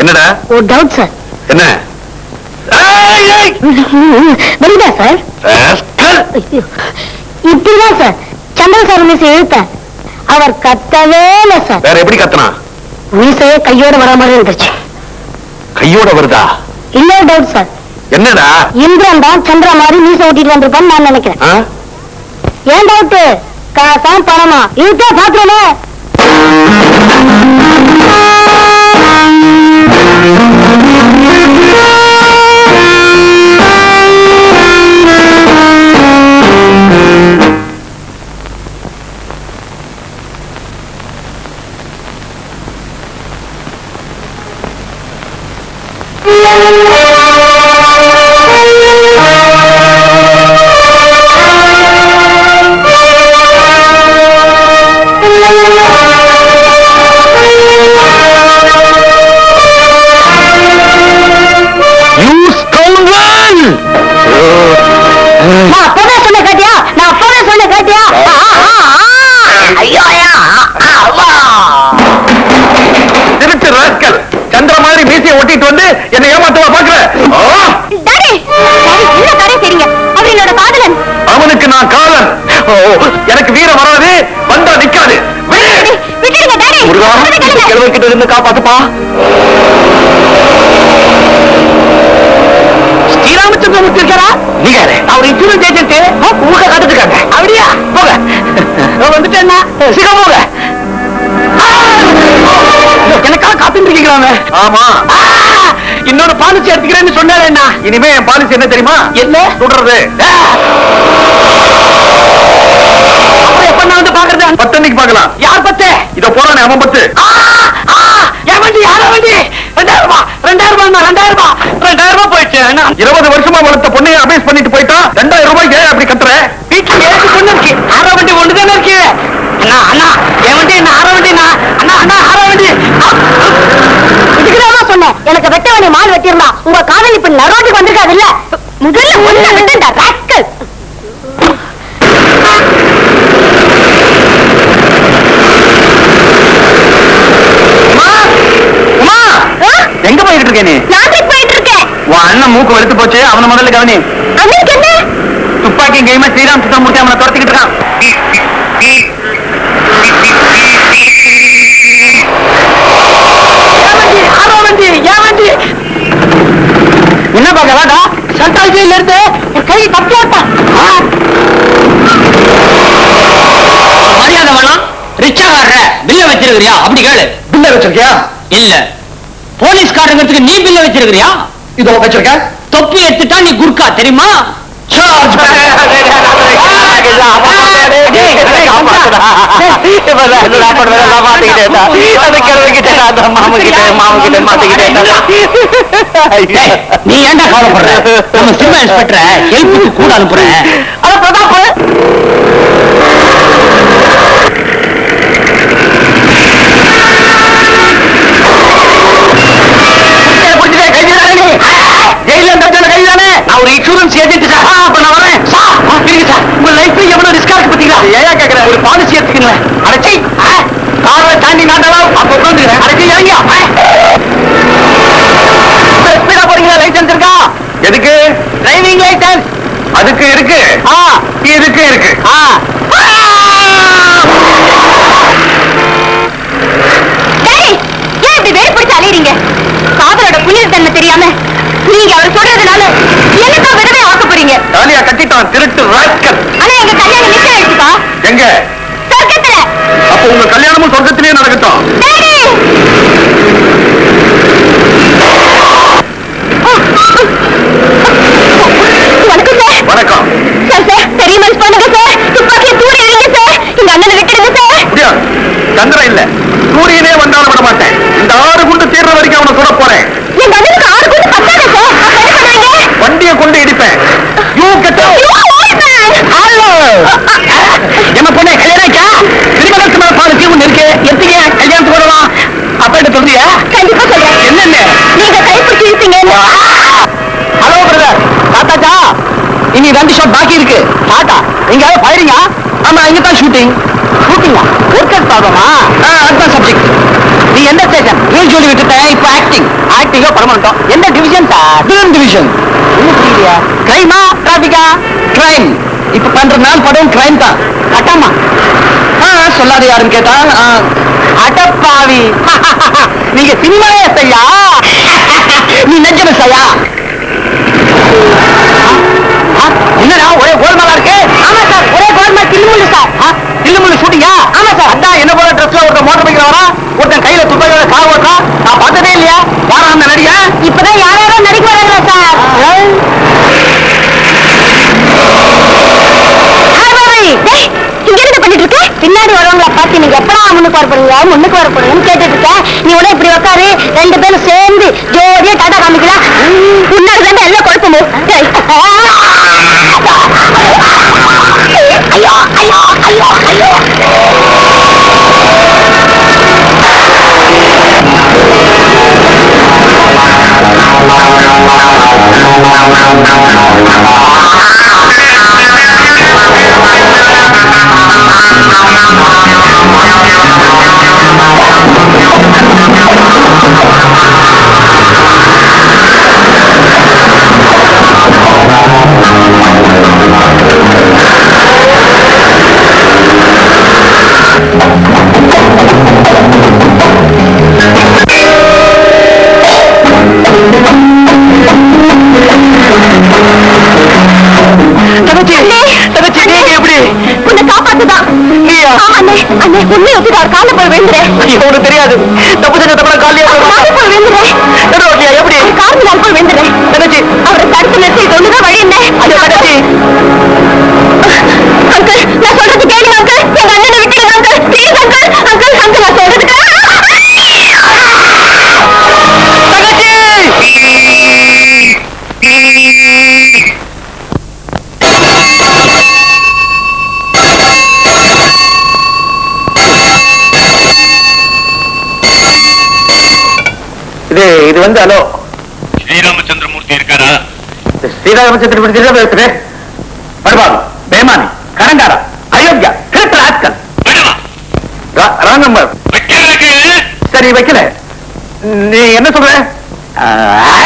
[SPEAKER 2] என்னடா
[SPEAKER 1] ஒரு டவுட் சார்.
[SPEAKER 2] என்ன?
[SPEAKER 1] வருதா சார்? இப்படிதான் சார் சந்திர சார் மீசை இழுத்தேன். அவர் கத்தவே இல்லை சார்.
[SPEAKER 2] வேற எப்படி கத்தனா?
[SPEAKER 1] மீசையே கையோட வர மாதிரி இருந்துச்சு.
[SPEAKER 2] கையோட வருதா?
[SPEAKER 1] இன்னொரு டவுட் சார்.
[SPEAKER 2] என்னடா?
[SPEAKER 1] இந்திரன் தான் சந்திர மாதிரி மீச ஓட்டிட்டு வந்திருப்பான்னு நான் நினைக்கிறேன். ஏன் டவுட்? காசாம் பணமா இருக்கே பாத்துறேன்.
[SPEAKER 2] சந்திர மாதிரி மீசையை ஒட்டிட்டு வந்து என்னை ஏமாத்துவா பாக்குற? அவனுக்கு நான் காலன். எனக்கு வீரம் வராது, வந்தா நிக்காது. கிட்ட இருந்து காப்பாத்துப்பா. ஸ்ரீராமச்சந்திரமூர்த்தி இருக்காரா? நீங்க அவர் இன்சூரன்ஸ் ஏஜென்ட் உங்க காத்துட்டு இருக்காங்க. அப்படியா? போக வந்துட்டேன்னா சீக்கிரம் போக. எனக்காக காத்துட்டு இருக்கீங்களாங்க? ஆமா. இன்னொரு பாலிசி எடுத்துக்கிறேன்னு சொன்னாரு. என்ன இனிமே என் பாலிசி என்ன தெரியுமா? என்ன சொல்றது? எப்ப நான் வந்து பாக்குறது? 10 அன்னைக்கு பாக்கலாம். யார் 10? இத போறானே அவன் 10. போயிடுச்சு. 20 வருஷமா வளர்த்த பொண்ணைய அபேஸ் பண்ணிட்டு போயிட்டா 2000 ரூபாய்க்கு அப்படி கத்துற? வீட்டுல ஏசி பொண்ணு இருக்கு, ஆற வண்டி ஒண்ணுதானே இருக்கு. அண்ணா அண்ணா என் வண்டி என்ன ஆற வண்டினா? அண்ணா அண்ணா ஆற வண்டி.
[SPEAKER 1] இதுக்குதான் சொன்னேன், எனக்கு வெட்ட வேண்டிய மால் வெட்டிருந்தான். உங்க காதல் இப்ப நரோட்டுக்கு வந்திருக்காது இல்ல. முதல்ல ஒண்ணு விட்டுண்டா ராஸ்கல்.
[SPEAKER 2] எங்க போயிட்டு இருக்க நீ?
[SPEAKER 1] நாட்டுக்கு போயிட்டு இருக்கேன்.
[SPEAKER 2] உன் அண்ணன் மூக்கு வெளுத்து போச்சு, அவனை முதல்ல கவனி.
[SPEAKER 1] அவனுக்கு என்ன?
[SPEAKER 2] துப்பாக்கி கைமா ஸ்ரீராமச்சந்திரமூர்த்தி அவனை துரத்திக்கிட்டு இருக்கான். என்ன பாக்க வேண்டா? சண்டால் ஜெயில இருந்து கை தப்பி விட்டான். மரியாதை வேணாம். ரிச்சா வர்ற பில்ல வச்சிருக்கிறியா? அப்படி கேளு. பில்ல வச்சிருக்கியா? இல்ல. போலீஸ்காரங்கிறதுக்கு நீ பில்ல வச்சிருக்கிறியா? இதோ வச்சிருக்க. தொப்பி எடுத்துட்டா நீ குர்கா தெரியுமா? நீ ஏன்டா கவலைப்படுற? நம்ம சினிமா இன்ஸ்பெக்டரை ஹெல்ப்புக்கு கூட அனுப்புறேன். அத பிரதாப் ஒரு இன்சூரன்ஸ் ஏஜென்ட் சார். அப்ப நான் வரேன் சார். இருக்கு சார். உங்க லைஃப் எவ்வளவு ரிஸ்கா இருக்கு பாத்தீங்களா? ஏன் கேக்குறேன்? ஒரு பாலிசி எடுத்துக்கீங்களா? அடைச்சி காரை தாண்டி நாட்டலாம். அப்ப உட்காந்துக்கிறேன். அடைச்சி இறங்கியா ஸ்பீடா போறீங்களா? லைசன்ஸ் இருக்கா? எதுக்கு? Driving license. அதுக்கு இருக்கு. இதுக்கு இருக்கு.
[SPEAKER 1] ஏன் இப்படி வேறு பிடிச்சு அலையறீங்க? காதலோட புண்ணியத்தன்மை தெரியாம நீங்க அவர் சொல்றதுனால என்னதான் விடவே ஆசைப்படுறீங்க.
[SPEAKER 2] தாலியா கட்டிட்டான் திருட்டு ராஸ்கல்.
[SPEAKER 1] ஆனா எங்க கல்யாணம் நிச்சயம் ஆயிடுச்சுப்பா.
[SPEAKER 2] எங்க?
[SPEAKER 1] சொர்க்கத்துல.
[SPEAKER 2] அப்ப உங்க கல்யாணமும் சொர்க்கத்திலேயே நடக்கட்டும்.
[SPEAKER 1] வணக்கம் சார்.
[SPEAKER 2] வணக்கம்
[SPEAKER 1] சார். சார் பெரிய மனுஷ் பண்ணுங்க சார். துப்பாக்கியை தூர எறிங்க சார். இந்த அண்ணனை விட்டுடுங்க சார்.
[SPEAKER 2] முடியாது. சந்திரன் இல்ல, சூரியனே வந்தாலும் விட மாட்டேன். இந்த 6 குண்டு தீர்ற வரைக்கும் அவனை சுட போறேன்.
[SPEAKER 1] எங்க அண்ணனுக்கு 6 குண்டு பத்தாதா சார்? என்ன பண்ணுவீங்க?
[SPEAKER 2] வண்டியை கொண்டு இடிப்பேன். என்ன பொண்ணே கல்யாணம் ஆச்சா? திருமணத்துக்கு மேல பாலிசி ஒண்ணு இருக்கு. எத்தீங்க கல்யாணத்துக்கு வரலாம். அப்ப என்ன சொல்றியா?
[SPEAKER 1] கண்டிப்பா சொல்றேன்.
[SPEAKER 2] என்னென்ன?
[SPEAKER 1] நீங்க கைப்பிடிச்சு இழுத்தீங்க.
[SPEAKER 2] ஹலோ பிரதர், தாத்தாச்சா இனி 2 ஷாட் பாக்கி இருக்கு. ஷாட்டா? நீங்க ஃபயரிங்கா? ஆமா, இங்க தான் ஷூட்டிங். ஷூட்டிங்கா? ஒர்க்கர் ப்ராப்ளமா? அதுதான் சப்ஜெக்ட். நீ எந்த ஸ்டேஷன்? ரூல் சொல்லி விட்டுட்டேன். இப்போ ஆக்டிங். ஆக்டிங்கோ பர்மனண்டோ? எந்த டிவிஷன் சார்? Film division. என்ன புரியலையா? கிரைமா டிராபிக்கா? கிரைம். இப்ப பண்ற நாள் படம் கிரைம் தான். அட்டாமா சொல்லாத யாருன்னு கேட்டா அடப்பாவி. நீங்க சினிமாவே செய்யா? நீ நெஞ்சமே செய்யா?
[SPEAKER 3] என்னடா ஒரே கோல்மாலா இருக்கு?
[SPEAKER 1] ஆமா சார், ஒரே கோல்மால் தில்லுமுள்ளு சார்.
[SPEAKER 3] தில்லுமுள்ளு ஷூட்டிங்கா?
[SPEAKER 1] ஆமா சார்.
[SPEAKER 3] அதான் என்ன போல ட்ரெஸ்ல ஒருத்தன் மோட்டர் பைக்ல வரா, ஒருத்தன் கையில துப்பாக்கியோட கார் ஓட்டுறான். நான் பார்த்ததே இல்லையா? யாரா அந்த நடிகை?
[SPEAKER 1] இப்பதான் யாரோ நடிக்க வராங்களா சார். டேய், இங்க என்ன பண்ணிட்டு இருக்க? பின்னாடி வரவங்கள பார்த்து நீங்க எப்படா முன்னுக்கு வர போறீங்க, முன்னுக்கு வர போறீங்கன்னு கேட்டுட்டு இருக்க. நீ உடனே இப்படி உட்காரு, ரெண்டு பேரும் சேர்ந்து ஜோடியா டாடா காமிக்கலாம். முன்னாடி தான் எல்லாம் குழப்பமும். ஐயோ ஐயோ ஐயோ ஐயோ.
[SPEAKER 3] உனக்கு தெரியாது, தப்பு செஞ்ச தப்பு காலையே போய் விழுந்துறேன். எப்படி
[SPEAKER 1] காரணம் போய் விழுந்துறேன்.
[SPEAKER 3] தங்கச்சி
[SPEAKER 1] அவரை தடுத்து நிறுத்திட்டு ஒண்ணுதான் வழி என்ன?
[SPEAKER 3] அது தங்கச்சி.
[SPEAKER 1] அங்கிள், நான் சொல்றது கேளுங்க அங்கிள். எங்க அண்ணனை விட்டுடுங்க uncle. Please uncle. Uncle, uncle, நான் சொல்றது
[SPEAKER 3] இது வந்து ஹலோ
[SPEAKER 2] ஸ்ரீராமச்சந்திரமூர்த்தி இருக்காரா?
[SPEAKER 3] ஸ்ரீராமச்சந்திரமூர்த்தி பேசுறே. படுவாங்க, பேமானி, கடங்காரா, அயோக்கியா, திருட்டு ஆட்கள். Wrong number. சரி வைக்கல. நீ என்ன சொல்ற?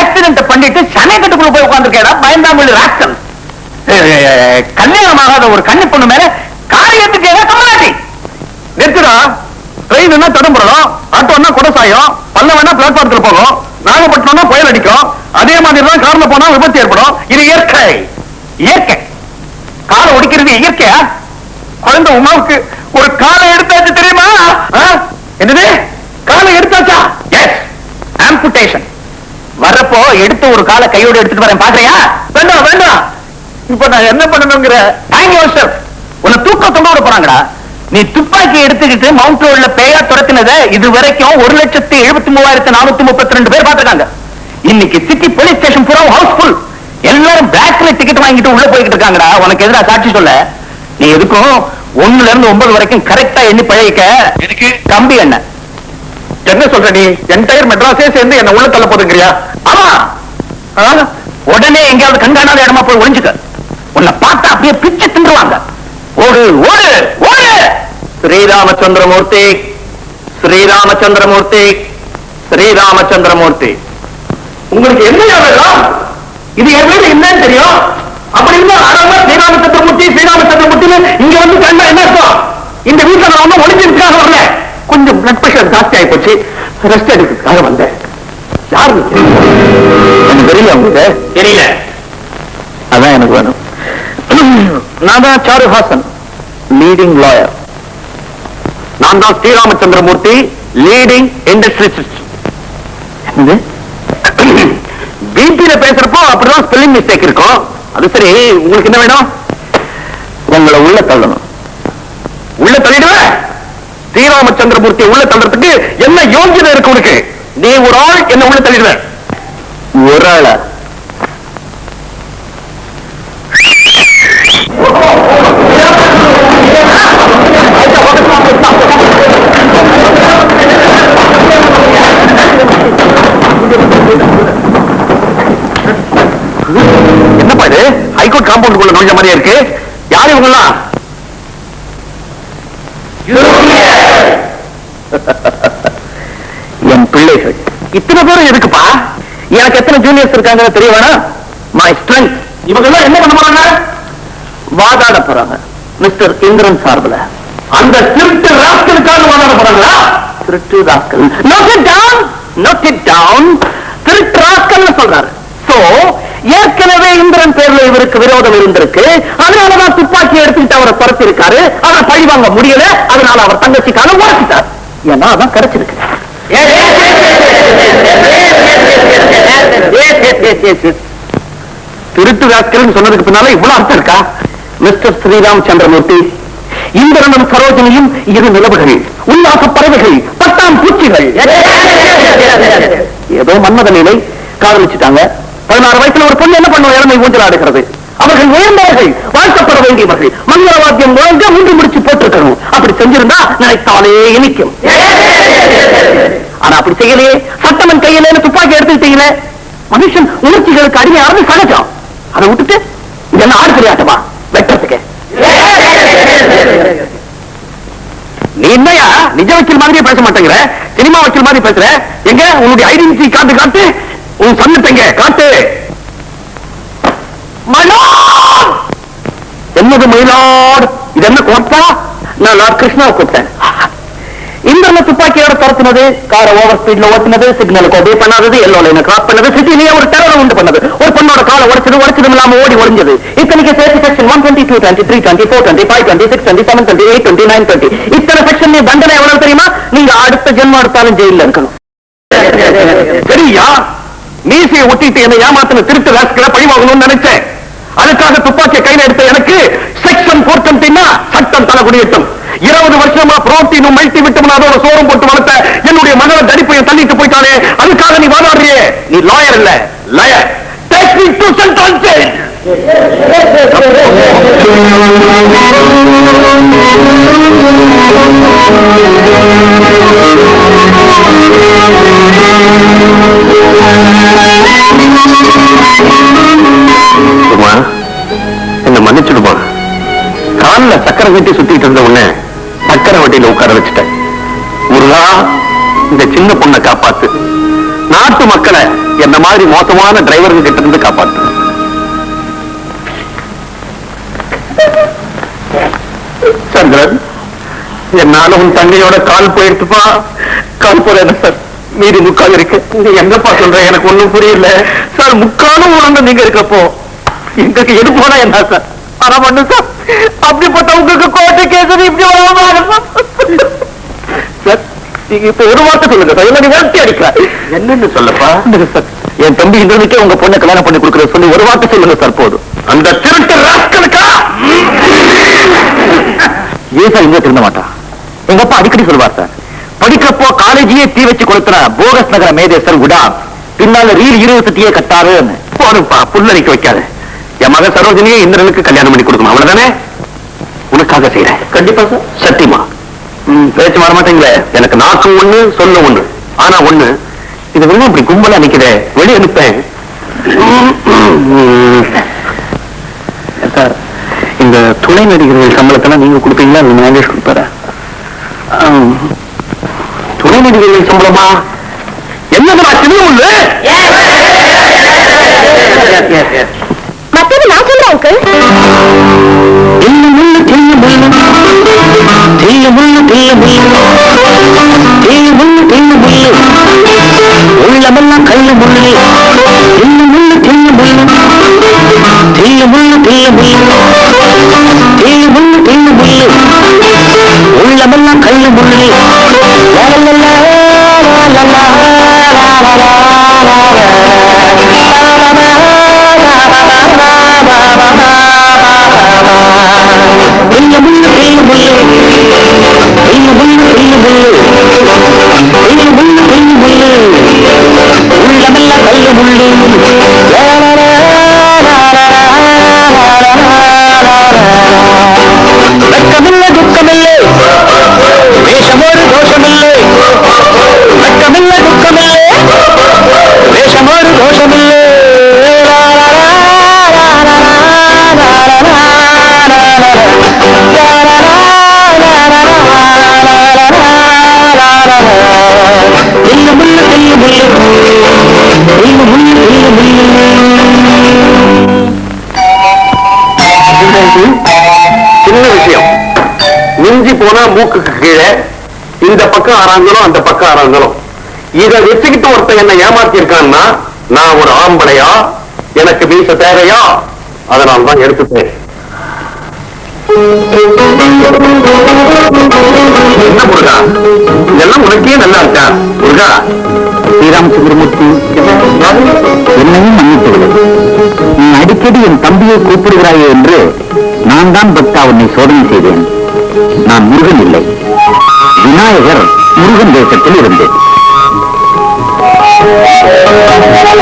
[SPEAKER 3] ஆக்சிடென்ட் பண்ணிட்டு சமயக்கட்டுக்குள்ள போய் உட்கார்ந்துருக்கேடா பயந்தாமொழி ராட்கள். கல்யாணமாகாத ஒரு கண்ணி பொண்ணு மேல காரியத்துக்கு கமலாட்டி நிறுத்துடா. ட்ரெயின் தடம்புறோம், ஆட்டோன்னா குடசாயம், பல்லவனா பிளாட்பாரத்தில் போகும், நாகப்பட்டினம்னா புயல் அடிக்கும். அதே மாதிரி தான் கார்ல போனா விபத்து ஏற்படும். இது இயற்கை. இயற்கை காலை ஒடிக்கிறது இயற்கையா? குழந்தை உமாவுக்கு ஒரு காலை எடுத்தாச்சு தெரியுமா? என்னது காலை எடுத்தாச்சா? S, amputation. வரப்போ எடுத்து ஒரு காலை கையோடு எடுத்துட்டு வரேன், பாக்குறியா? வேண்டாம் வேண்டாம், இப்ப நான் என்ன பண்ணணுங்கிற? உன்னை தூக்க தொங்க விட போறாங்கடா. நீ துப்பாக்கி எடுத்துக்கிட்டு மவுண்ட் ரோட்ல பேயா துரத்தினத இது வரைக்கும் 1,73,432 பேர் பார்த்திருக்காங்க. இன்னைக்கு சிட்டி போலீஸ் ஸ்டேஷன் பூரா ஹவுஸ்ஃபுல். எல்லாரும் பிளாக்ல டிக்கெட் வாங்கிட்டு உள்ள போய்கிட்டு இருக்காங்கடா. உனக்கு எதிராக சாட்சி சொல்ல. நீ எதுக்கும் 1ல இருந்து 9 வரைக்கும் கரெக்டா எண்ணி பழகிக்க.
[SPEAKER 2] எதுக்கு?
[SPEAKER 3] கம்பி என்ன என்ன சொல்ற நீ? என்டையர் மெட்ராஸே சேர்ந்து என்ன உள்ள தள்ள போதுங்கிறியா? ஆமா, உடனே எங்கேயாவது கண்காணாத இடமா போய் ஒளிஞ்சுக்க. உன்னை பார்த்தா அப்படியே பிச்சு தின்றுவாங்க. ஓடு ஓடு ஓடு. ஸ்ரீராமச்சந்திரமூர்த்தி, ஸ்ரீராமச்சந்திரமூர்த்தி, ஸ்ரீராமச்சந்திரமூர்த்தி. உங்களுக்கு என்ன வேணும்? இது என் வீடு என்னன்னு தெரியும். அப்படி இருந்தா அழகா ஸ்ரீராமச்சந்திரமூர்த்தி ஸ்ரீராமச்சந்திரமூர்த்தின்னு இங்க வந்து கண்டா என்ன அர்த்தம்? இந்த வீட்டுல நான் ஒன்னும் ஒளிஞ்சிருக்காக வரல. கொஞ்சம் பிளட் பிரஷர் ஜாஸ்தி ஆகி போச்சு, ரெஸ்ட் எடுக்கிறதுக்காக வந்தேன். யாரு எனக்கு தெரியல. உங்களுக்கு தெரியல? அதான் எனக்கு வேணும். நான் தான் சாருஹாசன், லீடிங் லாயர். நான் தான் ஸ்ரீராமச்சந்திரமூர்த்தி, லீடிங் இண்டஸ்ட்ரியலிஸ்ட். பிபில பேசுறப்போ அப்படிதான் ஸ்பெல்லிங் மிஸ்டேக் இருக்கும். அது சரி, உங்களுக்கு என்ன வேணும்? உங்களை உள்ள தள்ளணும். உள்ள தள்ளிடுவேன். ஸ்ரீராமச்சந்திரமூர்த்தி உள்ள தள்ளுறதுக்கு என்ன யோகியதை இருக்கு உனக்கு? நீ ஒரு ஆள் என்ன உள்ள தள்ளிடுவேன். ஒரு ஆளா? என்னப்பா இது? ஹைகோர்ட் காம்பவுண்டுக்குள்ள நுழைஞ்ச மாதிரியா இருக்கு. யாரு இவங்கெல்லாம்? என் பிள்ளைகள். இத்தனை பேரும் எதுக்குப்பா? எனக்கு எத்தனை ஜூனியர்ஸ் இருக்காங்க தெரிய வேணாம். My strength. இவங்க எல்லாம் என்ன பண்ண போறாங்க? வாதாட போறாங்க மிஸ்டர் இந்திரன் சார்பில். அந்த திருட்டு ராஸ்கலுக்காக வாதாட போறாங்களா? திருட்டு rascal. Note it down, note it down. திருட்டு ராஸ்கல் சொல்றாரு. சோ ஏற்கனவே இந்திரன் பேர்ல இவருக்கு விரோதம் இருந்திருக்கு. அதனாலதான் துப்பாக்கி எடுத்துக்கிட்டு அவரை துரத்திருக்காரு. அவரை பழிவாங்க முடியல. அதனால அவர் தங்கச்சிக்காக உழைச்சிட்டார். ஏன்னா அதான் கிடைச்சிருக்கு. திருட்டு ராஸ்கல் சொன்னதுக்கு பின்னால இவ்வளவு அர்த்தம் இருக்கா? மிஸ்டர் ஸ்ரீராம் சந்திரமூர்த்தி, இந்திரனும் சரோஜினியும் இரு நிலவுகள், உல்லாச பறவைகள், பட்டாம் பூச்சிகள். ஏதோ மன்மத நிலை காதலிச்சுட்டாங்க. 16 வயசுல ஒரு பொண்ணு என்ன பண்ணுவோம்? இளமை ஊஞ்சல் ஆடுகிறது. அவர்கள் உயர்ந்தவர்கள், வாழ்க்கப்பட வேண்டியவர்கள். மங்களவாத்தியம் முழங்க மூன்று முடிச்சு போட்டிருக்கணும். அப்படி செஞ்சிருந்தா நினைத்தாலே இனிக்கும். ஆனா அப்படி செய்யலையே. சட்டமன் கையில துப்பாக்கி எடுத்துக்கிட்டீங்களே. மனுஷன் உணர்ச்சிகளுக்கு அடிமையானது சகஜம். அதை விட்டுட்டு இதெல்லாம் ஆடு கிடையாட்டமா வெட்டுறதுக்கு? நீ என்னையா நிஜ வக்கீல் மாதிரியே பேச மாட்டேங்கிற, சினிமா வக்கீல் மாதிரி பேசுற. எங்க உன்னுடைய ஐடென்டிட்டி காட்டு காட்டு, உன் சன்னத்தங்க காட்டு. என்னது மயிலாடு? இது என்ன கோட்டா? நான் லார்ட் கிருஷ்ணாவை கூப்பிட்டேன். இந்திரன துப்பாக்கியோட துரத்தினது, காரை ஓவர் ஸ்பீட்ல ஓட்டினது, சிக்னலுக்கு ஒபே பண்ணாதது, எல்லோ லைனை கிராஸ் பண்ணது, சிட்டிலேயே ஒரு டெரர் உண்டு பண்ணது, ஒரு பொண்ணோட காலை உடைச்சதும் இல்லாம ஓடி ஒளிஞ்சது. இத்தனைக்கு சேர்த்து செக்ஷன் 122, 23, 24, 25, 26, 27, 28, 29, 30 இத்தனை செக்ஷன் தண்டனை எவ்வளவு தெரியுமா? நீங்க அடுத்த ஜென்மம் எடுத்தாலும் ஜெயில இருக்கணும். சரியா? மீசையை ஒட்டிட்டு என்னை ஏமாத்தின திருட்டு ராஸ்கலை பழிவாங்கணும்னு நினைச்சேன். அதுக்காக துப்பாக்கிய கையில எடுத்த எனக்கு செக்ஷன் 420 சட்டம் தலைகுடியட்டும். 20 வருஷமா புரோட்டீனும் மல்டி விட்டமின் அதோட சோறும் போட்டு வளர்த்த என்னுடைய மகளை தடிப்பையை தள்ளிட்டு போயிட்டாலே. அதுக்காக நீ வாதாடுறியே. நீ லாயர் இல்ல, layer. Take me to central jail. என்ன மன்னிச்சுடுமா. காலில் சக்கரை கட்டி சுத்திட்டு இருந்த உடனே சக்கரை வட்டியில உட்கார வச்சுட்டேன். முருகா, இந்த சின்ன பொண்ணை காப்பாத்து. நாட்டு மக்களை என்ன மாதிரி மோசமான டிரைவர்கள் கிட்ட இருந்து காப்பாத்து. சந்திரன், என்னால உன் தங்கையோட கால் போயிருக்குப்பா. கால் போற என்ன சார், மீறி முக்கால் இருக்கு. நீ எங்கப்பா சொல்ற? எனக்கு ஒண்ணும் புரியல சார். முக்காலும் உணர்ந்து நீங்க இருக்கப்போ எங்களுக்கு எது போனா என்ன சார்? ஆனா பண்ணு சார், அப்படிப்பட்ட உங்களுக்கு கோட்டை கேசரி இப்படி சார். நீங்க இப்ப ஒரு வார்த்தை சொல்லுங்க சார், என்ன விரட்டி அடிக்கிற. என்னன்னு சொல்லப்பா சார்? என் தம்பி இந்திரனுக்கே உங்க பொண்ணை கல்யாணம் பண்ணி கொடுக்குற சொல்லி ஒரு வார்த்தை சொல்லுங்க சார் போதும். அந்த திருட்டு ராஸ்கலுக்கா ஏன் சார் இங்க திருந்த மாட்டான்? எங்க அப்பா அடிக்கடி சொல்லுவார் சார், படிக்கிறப்போ காலேஜையே தீ வச்சு கொடுத்துற போகஸ் நகர மேதேசர் விடா பின்னால ரீல் யூனிவர்சிட்டியே கட்டாருன்னு. போதும்பா, புல்லரிக்க வைக்காது. என் மகன் சரோஜினியை இந்திரனுக்கு கல்யாணம் பண்ணி கொடுக்கணும், அவ்வளவுதானே? உனக்காக செய்யறேன். கண்டிப்பா சார். சத்தியமா? பேச்சு வர மாட்டேங்களே. எனக்கு நாக்கு ஒண்ணு, சொல்ல ஒண்ணு. ஆனா ஒண்ணு, இது வெள்ளம் இப்படி கும்பலா நிக்குதே, வெளியே அனுப்பேன் சார். இந்த துணை நடிகர்கள் சம்பளத்தெல்லாம் நீங்க கொடுப்பீங்களா, இல்ல நாகேஷ் கொடுப்பாரா? துணை நடிகர்கள் சம்பளமா? என்னதுமா சின்ன ஒண்ணு?
[SPEAKER 1] மத்தது நான் சொல்றேன் அங்கிள்.
[SPEAKER 3] உள்ளமெல்லாம் கல்லு முள்ளு, தில்லு முள்ளு தில்லு முள்ளு, தில்லு முள்ளு தில்லு முள்ளு, தில்லு முள்ளு தில்லு முள்ளு, உள்ளமெல்லாம் கல்லு முள்ளு. வெட்கமில்லை துக்கமில்லை, வேஷமோடு தோஷமில்லை. வெட்கமில்லை துக்கமில்லை, வேஷமோடு தோஷமில்லை. சின்ன விஷயம், மிஞ்சி போனா மூக்குக்கு கீழே இந்த பக்கம் ஆறாங்களும் அந்த பக்கம் ஆறாங்களும். இதை வச்சுக்கிட்டு ஒருத்தன் என்ன ஏமாத்தி இருக்கான்னா நான் ஒரு ஆம்பளையா
[SPEAKER 2] எனக்கு மீச தேவையா? அதனால் தான் எடுத்துட்டேன். என்ன முருகா, இதெல்லாம் உனக்கே நல்லா இருக்கா? முருகா,
[SPEAKER 3] ஸ்ரீராமச்சந்திரமூர்த்தி, என்னையும் மன்னித்துவிடு. நீ அடிக்கடி என் தம்பியை கூப்பிடுகிறாயே என்று நான் தான் பக்தா உன்னை சோதனை செய்தேன். நான் முருகன் இல்லை, விநாயகர் முருகன் தேசத்தில் இருந்தேன்.